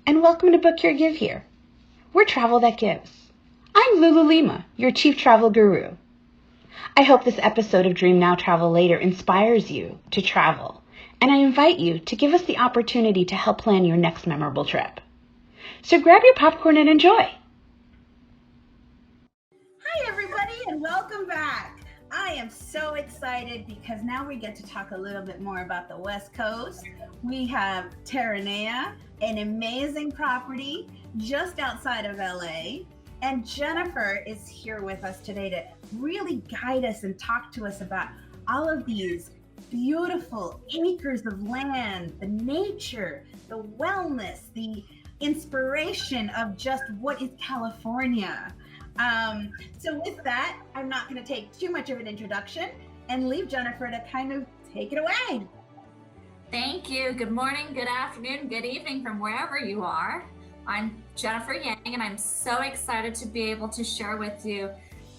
and welcome to Book Your Give Here. We're travel that gives. I'm Lulu Lima, your chief travel guru. I hope this episode of Dream Now Travel Later inspires you to travel, and I invite you to give us the opportunity to help plan your next memorable trip. So grab your popcorn and enjoy. Hi everybody and welcome back. I am so excited because now we get to talk a little bit more about the West Coast. We have Terranea, an amazing property just outside of LA. And Jennifer is here with us today to really guide us and talk to us about all of these beautiful acres of land, the nature, the wellness, the inspiration of just what is California. So with that, I'm not going to take too much of an introduction and leave Jennifer to kind of take it away. Thank you. Good morning, good afternoon, good evening from wherever you are. I'm Jennifer Yang, and I'm so excited to be able to share with you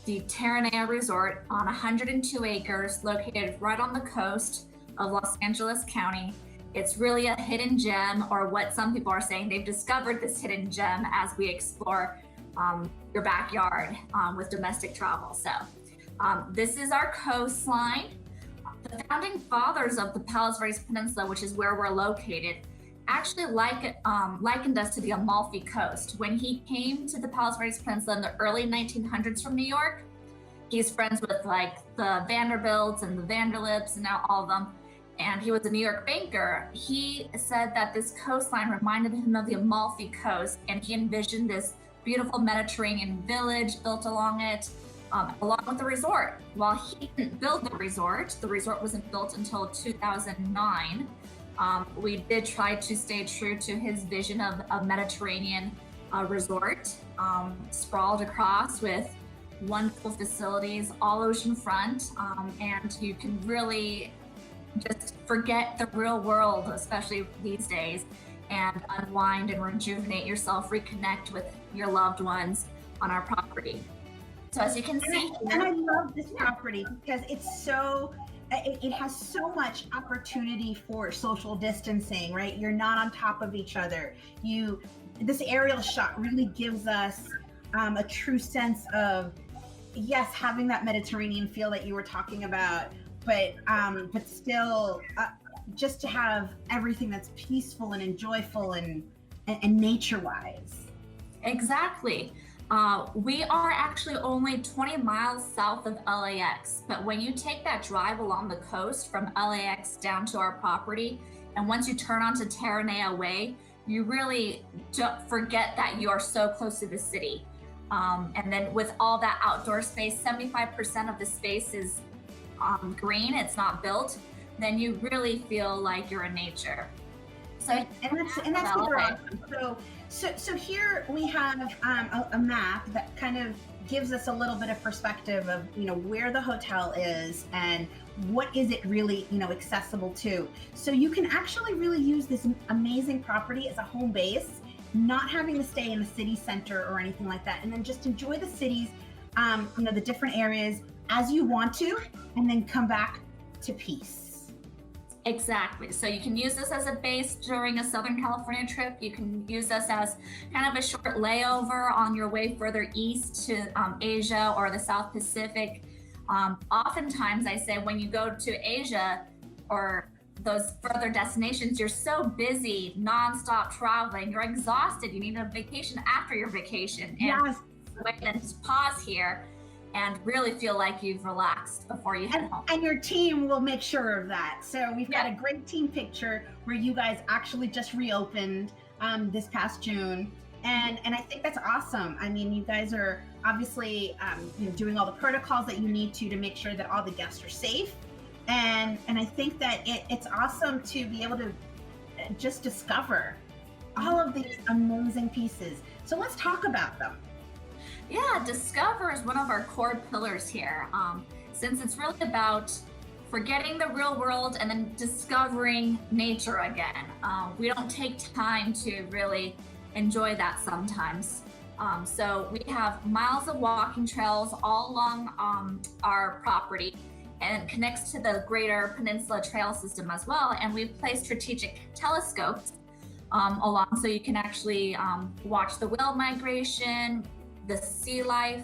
the Terranea Resort on 102 acres located right on the coast of Los Angeles County. It's really a hidden gem, or what some people are saying, they've discovered this hidden gem as we explore your backyard with domestic travel. So this is our coastline. The founding fathers of the Palos Verdes Peninsula, which is where we're located, actually likened us to the Amalfi Coast. When he came to the Palos Verdes Peninsula in the early 1900s from New York, he's friends with like the Vanderbilts and the Vanderlips and now all of them, and he was a New York banker. He said that this coastline reminded him of the Amalfi Coast, and he envisioned this beautiful Mediterranean village built along it, along with the resort. While he didn't build the resort wasn't built until 2009. We did try to stay true to his vision of a Mediterranean resort, sprawled across with wonderful facilities, all oceanfront, and you can really just forget the real world, especially these days, and unwind and rejuvenate yourself, reconnect with your loved ones on our property. So as you can see, and I love this property because it's so, it has so much opportunity for social distancing, right? You're not on top of each other. This aerial shot really gives us a true sense of, yes, having that Mediterranean feel that you were talking about, but still just to have everything that's peaceful and joyful and nature-wise. Exactly. We are actually only 20 miles south of LAX, but when you take that drive along the coast from LAX down to our property, and once you turn onto Terranea Way, you really don't forget that you are so close to the city. And then with all that outdoor space, 75% of the space is green, it's not built, then you really feel like you're in nature. So, and that's super awesome. So here we have a map that kind of gives us a little bit of perspective of, where the hotel is and what is it really, accessible to. So you can actually really use this amazing property as a home base, not having to stay in the city center or anything like that, and then just enjoy the cities, the different areas as you want to, and then come back to peace. Exactly. So you can use this as a base during a Southern California trip. You can use this as kind of a short layover on your way further east to Asia or the South Pacific. Oftentimes I say when you go to Asia or those further destinations, you're so busy, nonstop traveling, you're exhausted. You need a vacation after your vacation. And yes. Then just pause here and really feel like you've relaxed before you head home. And your team will make sure of that. So we've got a great team picture where you guys actually just reopened this past June. And I think that's awesome. I mean, you guys are obviously doing all the protocols that you need to make sure that all the guests are safe. And I think that it's awesome to be able to just discover all of these amazing pieces. So let's talk about them. Yeah, discover is one of our core pillars here, since it's really about forgetting the real world and then discovering nature again. We don't take time to really enjoy that sometimes. So we have miles of walking trails all along our property, and it connects to the greater Peninsula Trail System as well. And we've placed strategic telescopes along, so you can actually watch the whale migration, the sea life.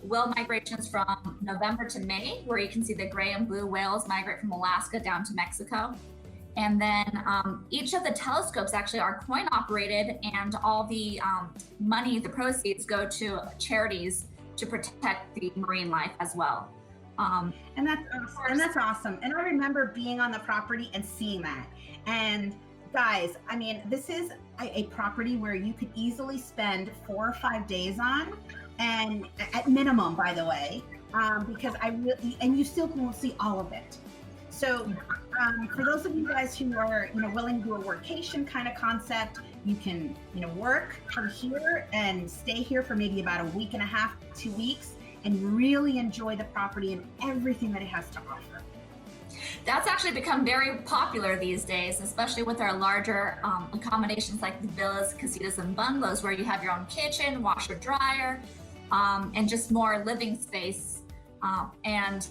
Whale migrations from November to May, where you can see the gray and blue whales migrate from Alaska down to Mexico. And then each of the telescopes actually are coin operated, and all the money, the proceeds, go to charities to protect the marine life as well. And that's awesome. And I remember being on the property and seeing that. And guys, I mean, this is a property where you could easily spend 4 or 5 days on, and at minimum, by the way, because and you still won't see all of it. So for those of you guys who are, willing to do a workation kind of concept, you can, work from here and stay here for maybe about a week and a half, 2 weeks, and really enjoy the property and everything that it has to offer. That's actually become very popular these days, especially with our larger accommodations like the villas, casitas, and bungalows, where you have your own kitchen, washer, dryer, and just more living space. And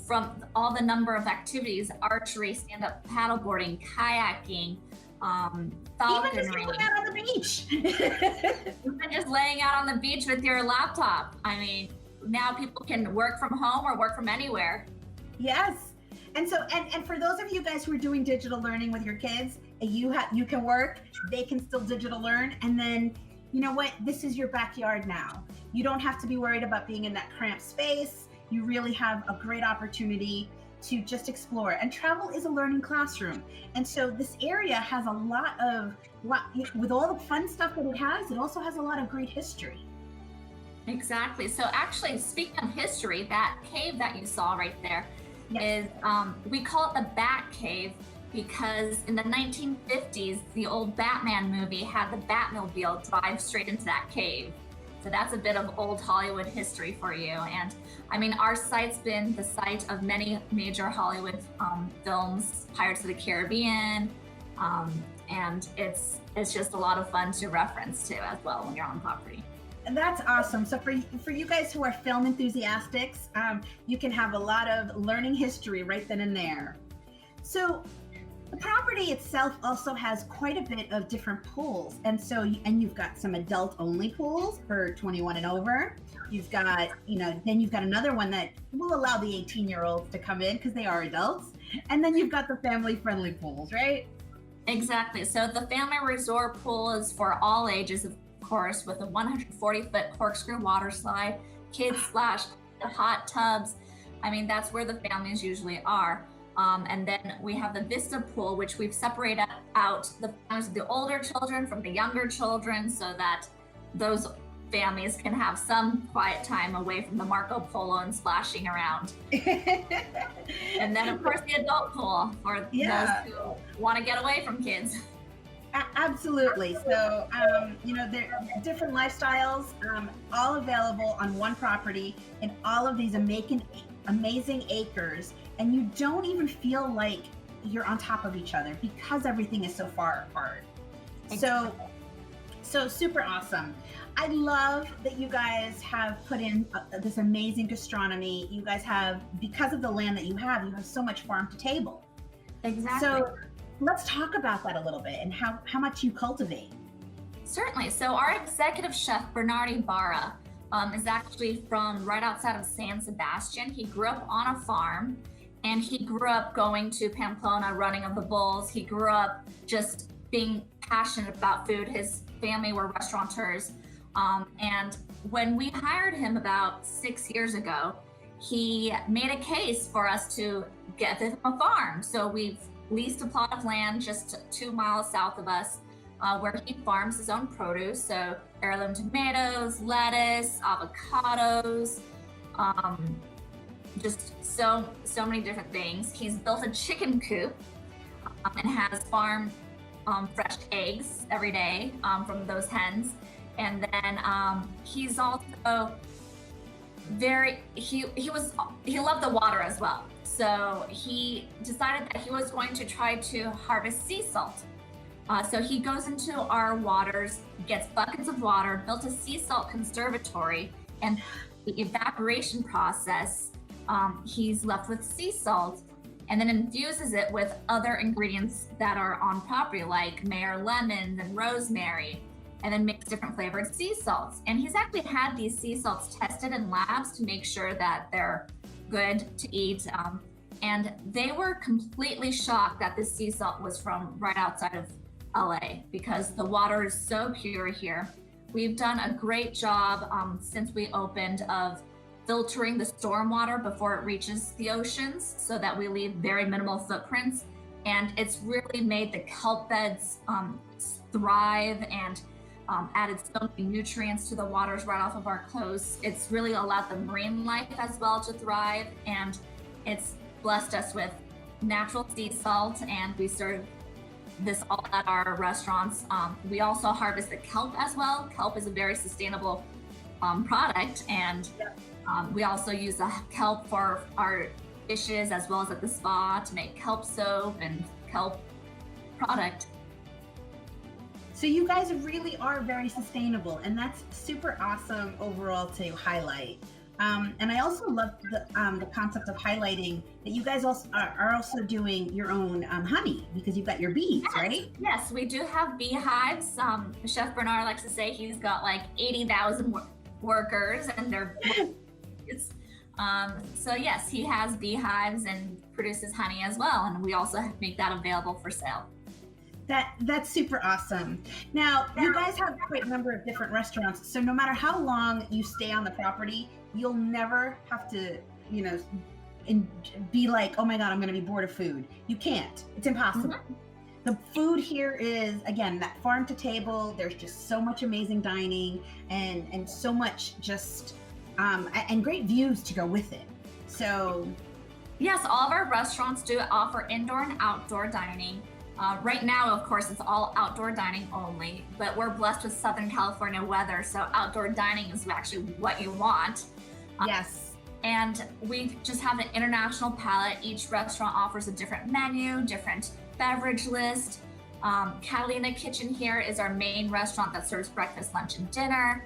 from all the number of activities, archery, stand-up paddleboarding, kayaking, falconry. Even just laying out on the beach. Even just laying out on the beach with your laptop. I mean, now people can work from home or work from anywhere. Yes. And so, and for those of you guys who are doing digital learning with your kids, you can work, they can still digital learn. And then, you know what? This is your backyard now. You don't have to be worried about being in that cramped space. You really have a great opportunity to just explore. And travel is a learning classroom. And so this area has a lot, with all the fun stuff that it has, it also has a lot of great history. Exactly. So actually, speaking of history, that cave that you saw right there, yes, is, we call it the Batcave because in the 1950s, the old Batman movie had the Batmobile drive straight into that cave. So that's a bit of old Hollywood history for you. And I mean, our site's been the site of many major Hollywood films, Pirates of the Caribbean, and it's just a lot of fun to reference to as well when you're on property. And that's awesome. So for you guys who are film enthusiasts, you can have a lot of learning history right then and there. So the property itself also has quite a bit of different pools. And so, you've got some adult only pools for 21 and over. You've got, then you've got another one that will allow the 18-year-olds to come in because they are adults. And then you've got the family friendly pools, right? Exactly. So the family resort pool is for all ages, of course, with a 140-foot corkscrew water slide, kids splash, the hot tubs. I mean, that's where the families usually are. And then we have the Vista pool, which we've separated out the families of the older children from the younger children so that those families can have some quiet time away from the Marco Polo and splashing around. And then, of course, the adult pool for those who want to get away from kids. Absolutely. So, there are different lifestyles, all available on one property in all of these amazing acres. And you don't even feel like you're on top of each other because everything is so far apart. Exactly. So super awesome. I love that you guys have put in this amazing gastronomy. You guys have, because of the land that you have so much farm to table. Exactly. So let's talk about that a little bit and how much you cultivate. Certainly. So our executive chef, Bernard Ibarra, is actually from right outside of San Sebastian. He grew up on a farm, and he grew up going to Pamplona, running of the bulls. He grew up just being passionate about food. His family were restaurateurs. And when we hired him about 6 years ago, he made a case for us to get him a farm. So we've leased a plot of land just 2 miles south of us, where he farms his own produce. So heirloom tomatoes, lettuce, avocados, just so many different things. He's built a chicken coop and has farmed fresh eggs every day from those hens. And then he's also he loved the water as well. So he decided that he was going to try to harvest sea salt. So he goes into our waters, gets buckets of water, built a sea salt conservatory, and the evaporation process, he's left with sea salt. and then infuses it with other ingredients that are on property, like Mayer lemons and rosemary, and then makes different flavored sea salts. And he's actually had these sea salts tested in labs to make sure that they're good to eat. And they were completely shocked that this sea salt was from right outside of LA, because the water is so pure here. We've done a great job since we opened of filtering the stormwater before it reaches the oceans, so that we leave very minimal footprints. And it's really made the kelp beds thrive, and added so many nutrients to the waters right off of our coast. It's really allowed the marine life as well to thrive, and it's blessed us with natural sea salt, and we serve this all at our restaurants. We also harvest the kelp as well. Kelp is a very sustainable product, and we also use the kelp for our dishes as well as at the spa to make kelp soap and kelp product. So you guys really are very sustainable, and that's super awesome overall to highlight. And I also love the concept of highlighting that you guys also are also doing your own honey, because you've got your bees, right? Yes, we do have beehives. Chef Bernard likes to say he's got like 80,000 workers, and they're so yes, he has beehives and produces honey as well, and we also make that available for sale. That's super awesome. Now, you guys have quite a number of different restaurants, so no matter how long you stay on the property, you'll never have to, be like, oh my God, I'm going to be bored of food. You can't. It's impossible. Mm-hmm. The food here is, again, that farm to table. There's just so much amazing dining and so much just, and great views to go with it. So. Yes, all of our restaurants do offer indoor and outdoor dining. Right now, of course, it's all outdoor dining only, but we're blessed with Southern California weather, so outdoor dining is actually what you want. Yes. And we just have an international palette. Each restaurant offers a different menu, different beverage list. Catalina Kitchen here is our main restaurant that serves breakfast, lunch, and dinner.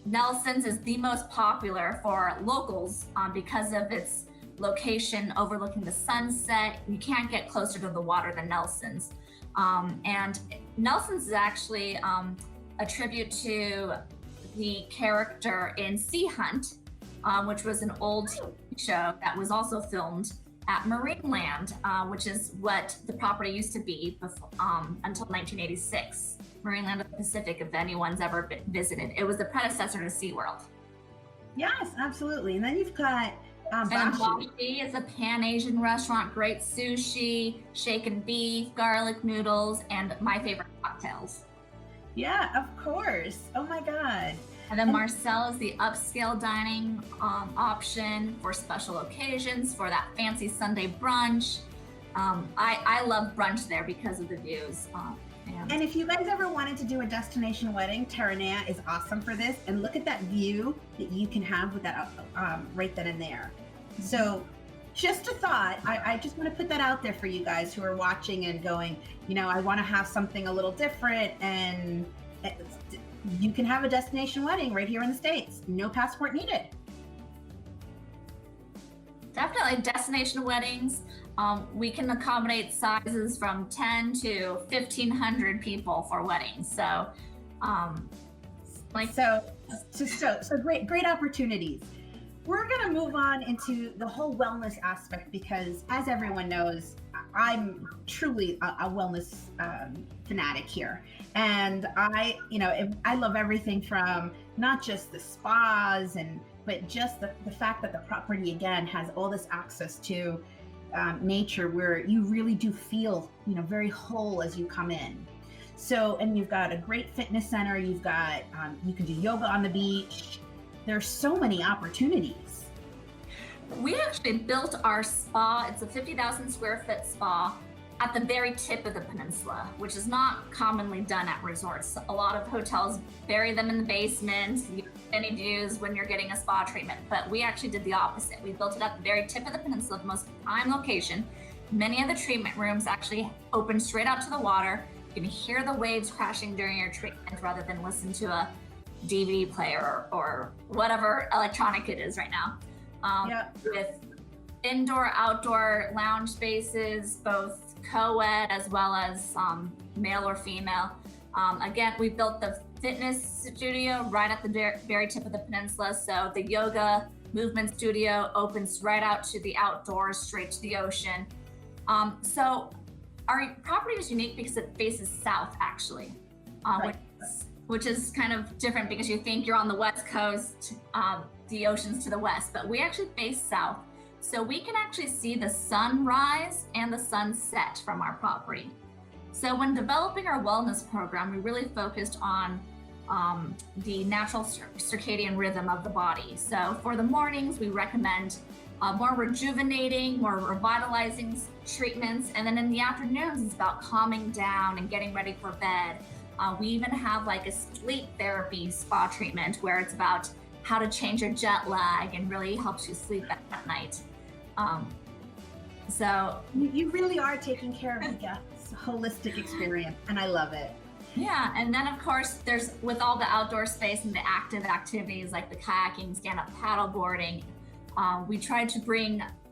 Nelson's is the most popular for locals because of its location overlooking the sunset. You can't get closer to the water than Nelson's. And Nelson's is actually a tribute to the character in Sea Hunt, which was an old show that was also filmed at Marineland, which is what the property used to be before, until 1986. Marineland of the Pacific, if anyone's ever visited. It was the predecessor to SeaWorld. Yes, absolutely. And then you've got Bashi is a Pan-Asian restaurant, great sushi, shaken beef, garlic noodles, and my favorite cocktails. Yeah, of course. Oh my God. And then Marcel is the upscale dining option for special occasions, for that fancy Sunday brunch. I love brunch there because of the views. And if you guys ever wanted to do a destination wedding, Terranea is awesome for this. And look at that view that you can have with that right then and there. Mm-hmm. So just a thought, I just want to put that out there for you guys who are watching and going, I want to have something a little different. And you can have a destination wedding right here in the States. No passport needed. Definitely destination weddings. We can accommodate sizes from 10 to 1,500 people for weddings. So, so great opportunities. We're going to move on into the whole wellness aspect, because as everyone knows, I'm truly a wellness fanatic here. And I love everything from not just the spas but just the fact that the property again has all this access to nature, where you really do feel, very whole as you come in. So, and you've got a great fitness center. You've got, you can do yoga on the beach. There's so many opportunities. We actually built our spa. It's a 50,000 square foot spa at the very tip of the peninsula, which is not commonly done at resorts. A lot of hotels bury them in the basement. You don't get any views when you're getting a spa treatment, but we actually did the opposite. We built it at the very tip of the peninsula, the most prime location. Many of the treatment rooms actually open straight out to the water. You can hear the waves crashing during your treatment rather than listen to a DVD player or whatever electronic it is right now. With indoor, outdoor lounge spaces, both co-ed as well as male or female. Again, we built the fitness studio right at the very tip of the peninsula. So the yoga movement studio opens right out to the outdoors, straight to the ocean. So our property is unique because it faces south, actually, Right. which is kind of different because you think you're on the west coast, the ocean's to the west, but we actually face south. So we can actually see the sunrise and the sunset from our property. So when developing our wellness program, we really focused on the natural circadian rhythm of the body. So for the mornings, we recommend more rejuvenating, more revitalizing treatments. And then in the afternoons, it's about calming down and getting ready for bed. We even have like a sleep therapy spa treatment where it's about how to change your jet lag and really helps you sleep at night. So You really are taking care of the guests' holistic experience, and I love it. yeah, and then of course there's, with all the outdoor space and the active activities like the kayaking, stand-up paddleboarding,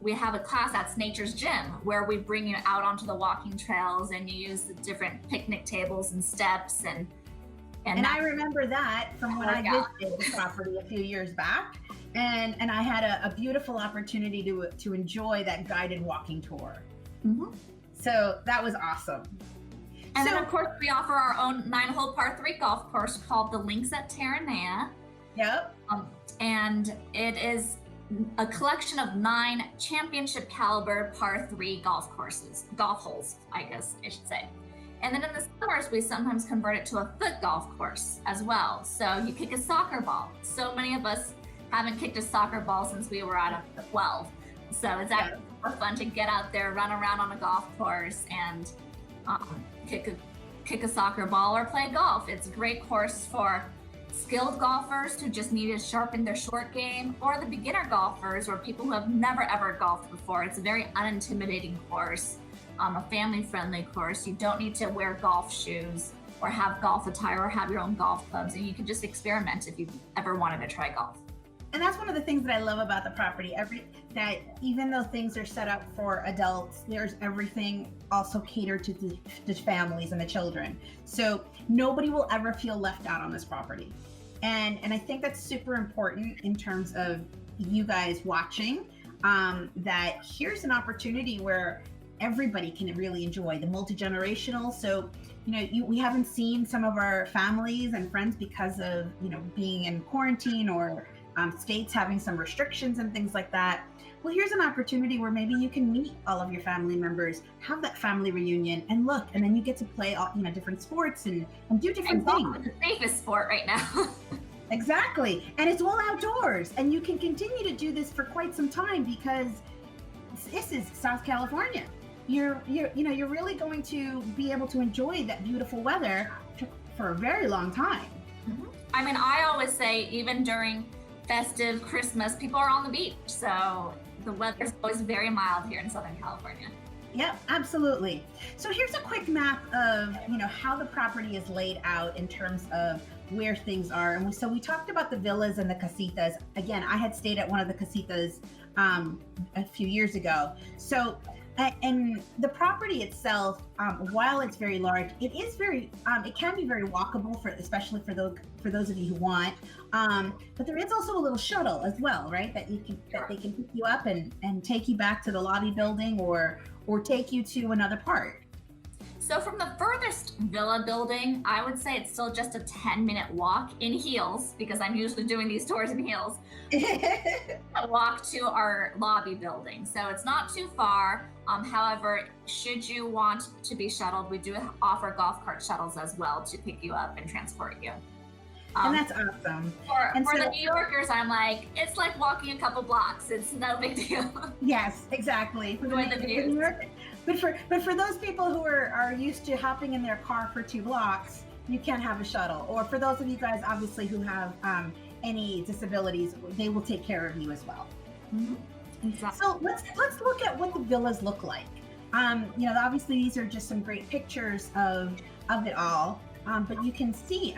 we have a class that's Nature's Gym where we bring you out onto the walking trails and you use the different picnic tables and steps And I remember that from when I visited the property a few years back, and I had a beautiful opportunity to enjoy that guided walking tour. Mhm. So that was awesome. And So- then of course we offer our own 9-hole par 3 golf course called the Links at Terranea. Yep. And it is a collection of 9 championship caliber par 3 golf holes, I guess I should say. And then in the summers, we sometimes convert it to a foot golf course as well. So you kick a soccer ball. So many of us haven't kicked a soccer ball since we were out of 12. So it's actually more fun to get out there, run around on a golf course and kick a soccer ball or play golf. It's a great course for skilled golfers who just need to sharpen their short game, or the beginner golfers or people who have never ever golfed before. It's a very unintimidating course, a family-friendly course. You don't need to wear golf shoes or have golf attire or have your own golf clubs, and you can just experiment if you ever wanted to try golf. And that's one of the things that I love about the property. That even though things are set up for adults, there's everything also catered to the families and the children. So nobody will ever feel left out on this property. And I think that's super important in terms of you guys watching, that here's an opportunity where everybody can really enjoy the multi-generational. So, we haven't seen some of our families and friends because of, being in quarantine or states having some restrictions and things like that. Well, here's an opportunity where maybe you can meet all of your family members, have that family reunion, and then you get to play all, different sports and do different things. It's the safest sport right now. Exactly. And it's all outdoors, and you can continue to do this for quite some time because this is South California. You're really going to be able to enjoy that beautiful weather for a very long time. Mm-hmm. I mean, I always say even during festive Christmas, people are on the beach. So the weather's always very mild here in Southern California. Yep, absolutely. So here's a quick map of, how the property is laid out in terms of where things are. And so we talked about the villas and the casitas. Again, I had stayed at one of the casitas a few years ago. So, and the property itself, while it's very large, it can be very walkable especially for those of you who want. But there is also a little shuttle as well, right? That they can pick you up and take you back to the lobby building or take you to another part. So from the furthest villa building, I would say it's still just a 10-minute walk in heels, because I'm usually doing these tours in heels. Walk to our lobby building. So it's not too far. However, should you want to be shuttled, we do offer golf cart shuttles as well to pick you up and transport you. And that's awesome. For the New Yorkers, I'm like, it's like walking a couple blocks. It's no big deal. Yes, exactly. But for those people who are used to hopping in their car for 2 blocks, you can have a shuttle. Or for those of you guys, obviously, who have any disabilities, they will take care of you as well. Mm-hmm. Exactly. So let's look at what the villas look like. Obviously, these are just some great pictures of it all. But you can see,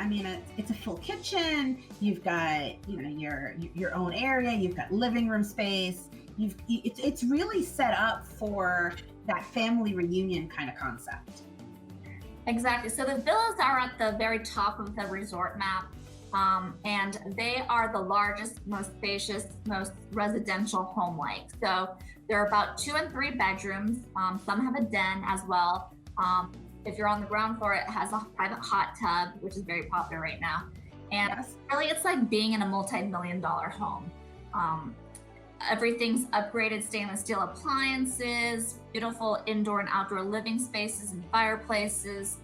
it's a full kitchen. You've got, your own area. You've got living room space. it's really set up for that family reunion kind of concept. Exactly. So the villas are at the very top of the resort map, and they are the largest, most spacious, most residential home-like. So there are about 2 and 3 bedrooms. Some have a den as well. If you're on the ground floor, it has a private hot tub, which is very popular right now. And Yes. really, it's like being in a multi-million-dollar home. Everything's upgraded stainless steel appliances, beautiful indoor and outdoor living spaces and fireplaces.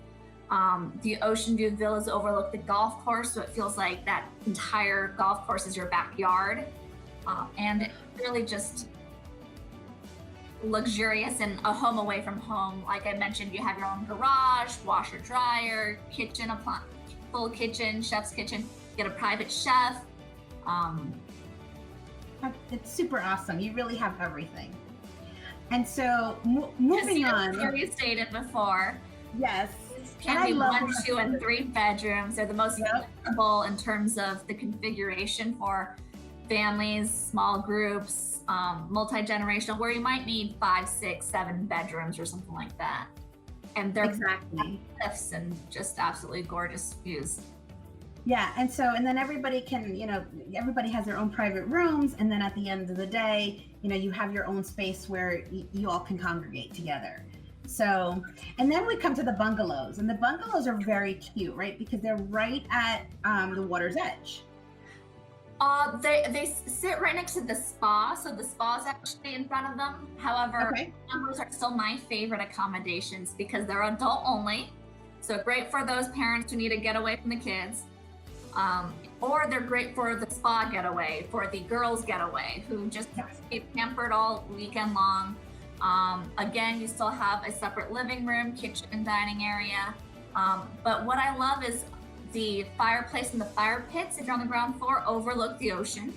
The ocean view villas overlook the golf course, so it feels like that entire golf course is your backyard. And it's really just luxurious and a home away from home. Like I mentioned, you have your own garage, washer, dryer, kitchen, full kitchen, chef's kitchen, get a private chef. It's super awesome. You really have everything. And so moving on. Where you stated before. Yes. Can be 1, 2, and 3 bedrooms. They're the most flexible in terms of the configuration for families, small groups, multi-generational, where you might need 5, 6, 7 bedrooms or something like that. And they're exactly cliffs and just absolutely gorgeous views. Yeah, and then everybody can, everybody has their own private rooms, and then at the end of the day, you have your own space where you all can congregate together. So, and then we come to the bungalows, and the bungalows are very cute, right? Because they're right at the water's edge. They sit right next to the spa, so the spa is actually in front of them. However, bungalows are still my favorite accommodations because they're adult only. So great for those parents who need to get away from the kids. Or they're great for the spa getaway, for the girls getaway who just get pampered all weekend long. Again, you still have a separate living room, kitchen, and dining area. But what I love is the fireplace and the fire pits, if you're on the ground floor, overlook the ocean.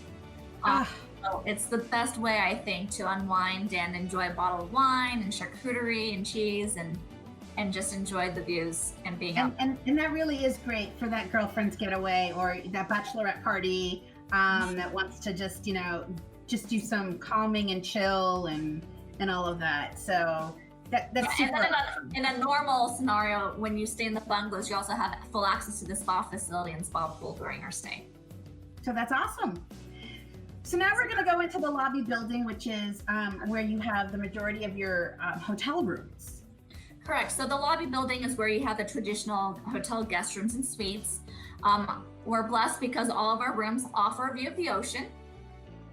So it's the best way, I think, to unwind and enjoy a bottle of wine and charcuterie and cheese and just enjoy the views and being out. And that really is great for that girlfriend's getaway or that bachelorette party that wants to just do some calming and chill and all of that. So that's super. And then in a normal scenario, when you stay in the bungalows, you also have full access to the spa facility and spa pool during our stay. So that's awesome. So now we're going to go into the lobby building, which is where you have the majority of your hotel rooms. Correct. So the lobby building is where you have the traditional hotel guest rooms and suites. We're blessed because all of our rooms offer a view of the ocean.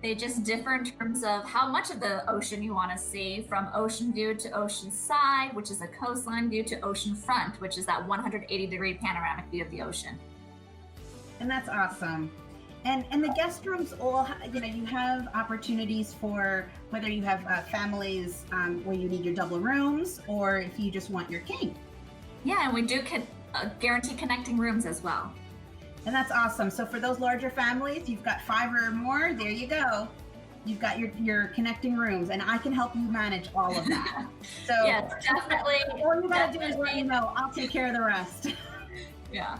They just differ in terms of how much of the ocean you want to see, from ocean view to ocean side, which is a coastline view, to ocean front, which is that 180-degree panoramic view of the ocean. And that's awesome. And the guest rooms all, you have opportunities for whether you have families where you need your double rooms or if you just want your king. Yeah, and we do guarantee connecting rooms as well. And that's awesome. So for those larger families, you've got 5 or more, there you go. You've got your connecting rooms, and I can help you manage all of that. So yes, definitely. All you gotta do is let me know. I'll take care of the rest. Yeah.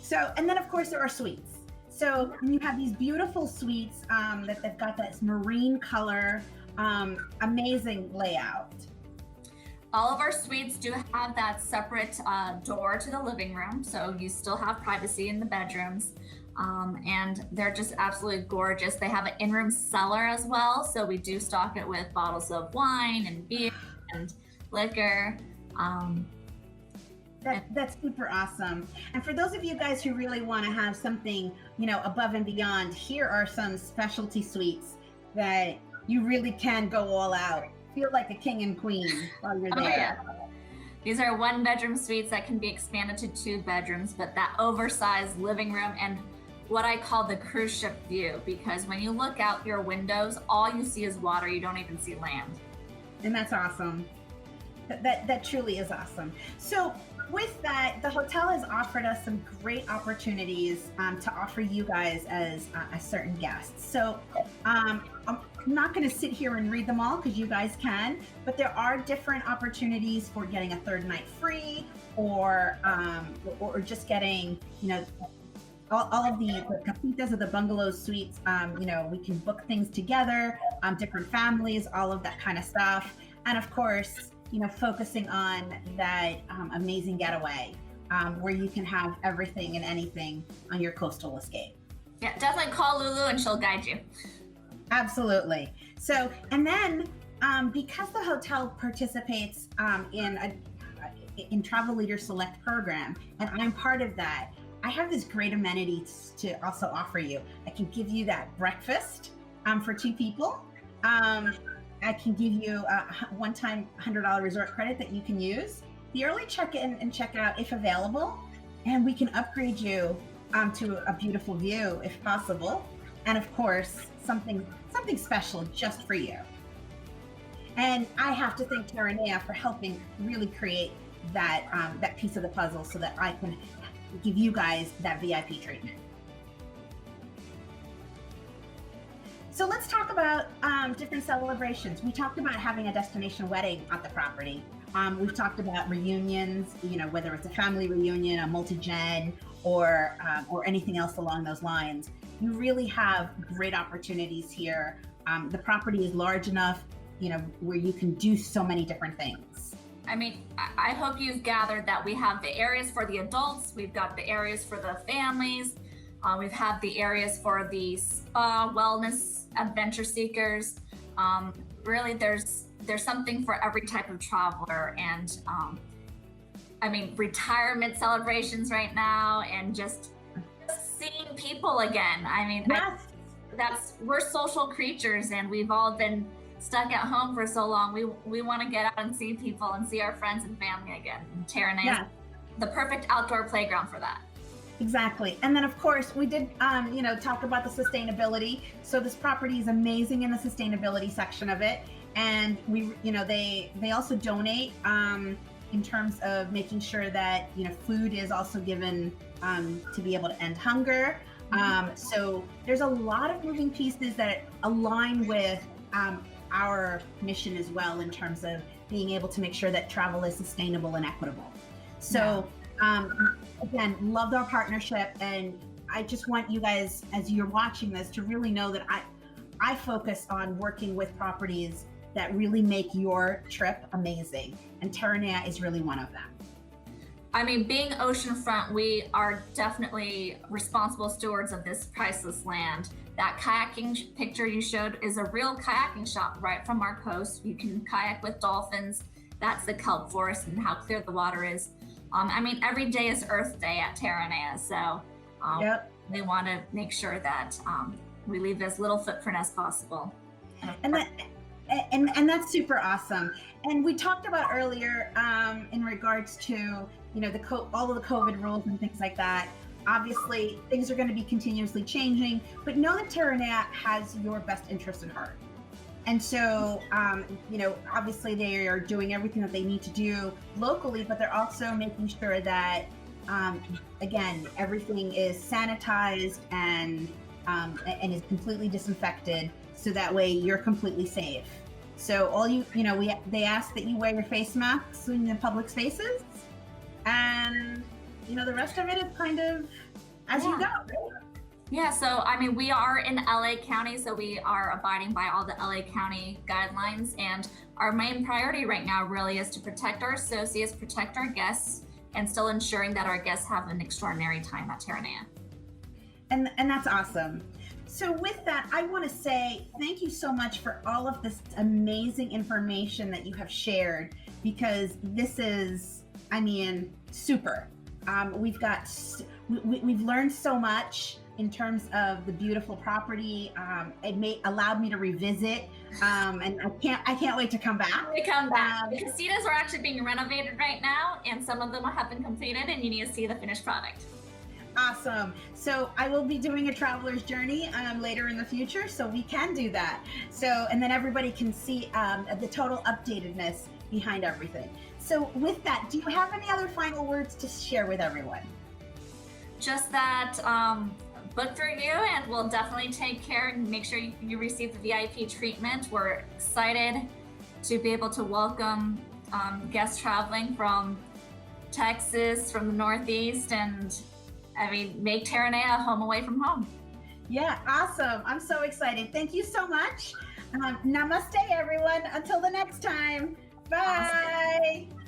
So, and then of course there are suites. So you have these beautiful suites that they've got this marine color, amazing layout. All of our suites do have that separate door to the living room, so you still have privacy in the bedrooms, and they're just absolutely gorgeous. They have an in-room cellar as well, so we do stock it with bottles of wine and beer and liquor. That's super awesome. And for those of you guys who really want to have something, above and beyond, here are some specialty suites that you really can go all out. Feel like a king and queen while you're there. Oh, yeah. These are 1-bedroom suites that can be expanded to 2 bedrooms, but that oversized living room and what I call the cruise ship view, because when you look out your windows, all you see is water. You don't even see land. And that's awesome. That truly is awesome. So with that, the hotel has offered us some great opportunities to offer you guys as a certain guest. So I'm not going to sit here and read them all because you guys can, but there are different opportunities for getting a 3rd night free, or just getting, all of the capitas of the bungalow suites. We can book things together, different families, all of that kind of stuff. And of course, focusing on that amazing getaway where you can have everything and anything on your coastal escape. Yeah, definitely call Lulu and she'll guide you. Absolutely. So, and then because the hotel participates in Travel Leader Select program, and I'm part of that, I have this great amenities to also offer you. I can give you that breakfast for 2 people. I can give you a one-time $100 resort credit that you can use. The early check-in and check-out if available, and we can upgrade you to a beautiful view if possible. And of course, something special just for you. And I have to thank Terranea for helping really create that piece of the puzzle so that I can give you guys that VIP treatment. So let's talk about different celebrations. We talked about having a destination wedding at the property. We've talked about reunions, whether it's a family reunion, a multi-gen, or anything else along those lines. You really have great opportunities here. The property is large enough, where you can do so many different things. I mean, I hope you've gathered that we have the areas for the adults, we've got the areas for the families, we've had the areas for the spa, wellness, adventure seekers. Really, there's something for every type of traveler, and retirement celebrations right now, and just seeing people again. I mean, Yes. we're social creatures, and we've all been stuck at home for so long. We want to get out and see people and see our friends and family again. And Terranea is the perfect outdoor playground for that. Exactly. And then of course we did talk about the sustainability. So this property is amazing in the sustainability section of it. And they also donate in terms of making sure that food is also given to be able to end hunger. So there's a lot of moving pieces that align with our mission as well, in terms of being able to make sure that travel is sustainable and equitable. So again, loved our partnership, and I just want you guys, as you're watching this, to really know that I focus on working with properties that really make your trip amazing, and Terranea is really one of them. I mean, being oceanfront, we are definitely responsible stewards of this priceless land. That kayaking picture you showed is a real kayaking shop right from our coast. You can kayak with dolphins. That's the kelp forest and how clear the water is. Every day is Earth Day at Terranea, so we want to make sure that we leave as little footprint as possible. And that's super awesome. And we talked about earlier in regards to all of the COVID rules and things like that. Obviously, things are going to be continuously changing, but know that Terranea has your best interest at heart. And so, obviously they are doing everything that they need to do locally, but they're also making sure that, again, everything is sanitized and is completely disinfected, so that way you're completely safe. So they ask that you wear your face masks in the public spaces, and the rest of it is kind of as you go. Yeah, so we are in LA County, so we are abiding by all the LA County guidelines, and our main priority right now really is to protect our associates, protect our guests, and still ensuring that our guests have an extraordinary time at Terranea. And that's awesome. So with that, I want to say thank you so much for all of this amazing information that you have shared, because this is, super. We've learned so much in terms of the beautiful property. It allowed me to revisit, and I can't wait to come back. We come back. The casitas are actually being renovated right now, and some of them have been completed, and you need to see the finished product. Awesome. So I will be doing a traveler's journey later in the future, so we can do that. So, and then everybody can see the total updatedness behind everything. So with that, do you have any other final words to share with everyone? Just that book through you, and we'll definitely take care and make sure you receive the VIP treatment. We're excited to be able to welcome guests traveling from Texas, from the Northeast, and I mean, make Terranea a home away from home. Yeah, awesome. I'm so excited. Thank you so much. Namaste, everyone. Until the next time. Bye. Awesome.